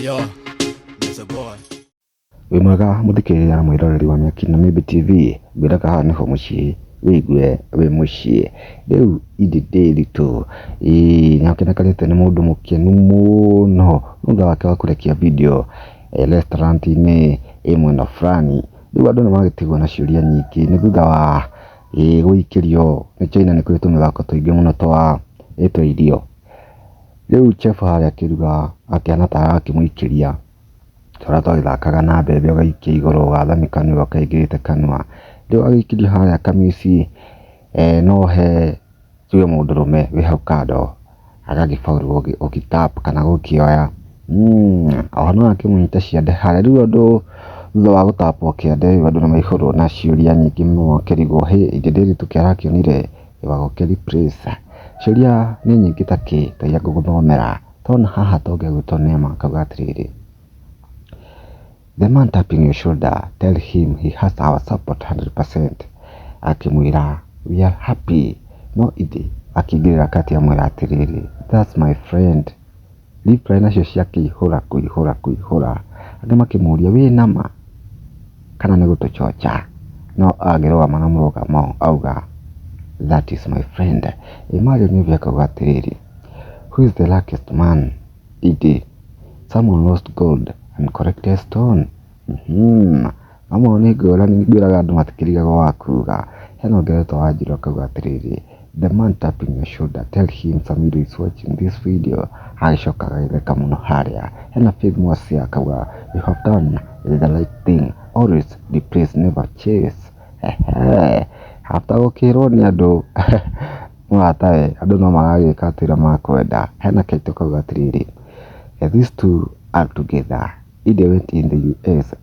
Yo, there's a boy. Wimwaga muthikirira mwiroreri wa Myaki na Maybe TV gwiraga haha niho mucii wigue wi mucii riu ididi ritu nyakenekanite ni mundu mukenu muno nunga wake wa kurekia video restaurant-ini mwena fulani. Riu andu nimagitigwo na ciuria nyingi ni thutha wa guikirio ni China ni kuritwo mithako tuingi muno twa irio. Riu chef haria akiruga akiana ta akimuikiria tora twagithakaga na mbembe ugaikia iguru gathamikanu ukaingirite kanua. Riu agikirio haria kamisi no he tuge mundurume wi hau kando agagifauru ugitap kana gukioya oho no akimunyita ciande haria. Riu andu thutha wa gutapwo kiande andu nimaihurwo na ciuria nyingi muno kirigwo ididi tukiarakionire ibagokeri place. Ciuria ni nyingi ta ya nguguthomera tona haha tongegwitwo Neema akauga atiriri, the man tapping your shoulder, tell him he has our support 100%. Akimwira we are happy no idi akigirira kati ya mwira atiriri, that's my friend. Reply nacio ciake kuihura angi makimuria wi nama kana ni gutuchocha no agirwa mana murugamo auga that is my friend. Mario Nyuvi akauga atiriri, who is the luckiest man? Idi, someone lost gold and corrected stone. Amo ni gora ni gwiraga andu matikiriga gwa kuga heno ngeretwo Wanjiru akauga atiriri, the man tapping your shoulder, tell him Samiru is watching this video. Agicoka agitheka muno haria hena Faith Mwasi akauga you have done the right thing, always the praise never chase. After gukirwo ni andu mwatae andu no magagika atira makwenda. Hena Kaito akauga atiriri, these two are together. If they went in the US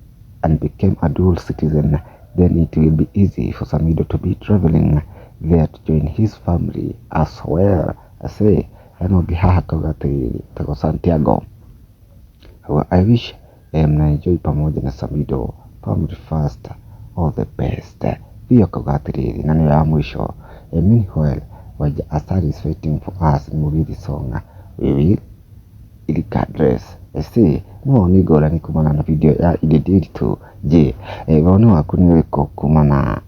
and became a dual citizen, then it will be easy for Samido to be traveling there to join his family as well. I say, heno gihaha akauga atiriri tago Santiago, I wish na enjoy pamoja na Samido, family first, all the best. Pia akauga atiriri na niyo ya mwisho, meanwhile while Asari is waiting for us in Muridi song, we will regardless. See, no ni gora ni kumana na video ya ididi tu. Je, wone waku ni wiko kumana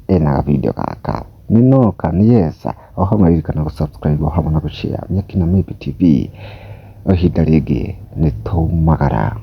na video kaka ni no kan yes oho maririkana ku subscribe oho na ku share Myaki na Maybe TV. Ohinda ringi ni tumagara.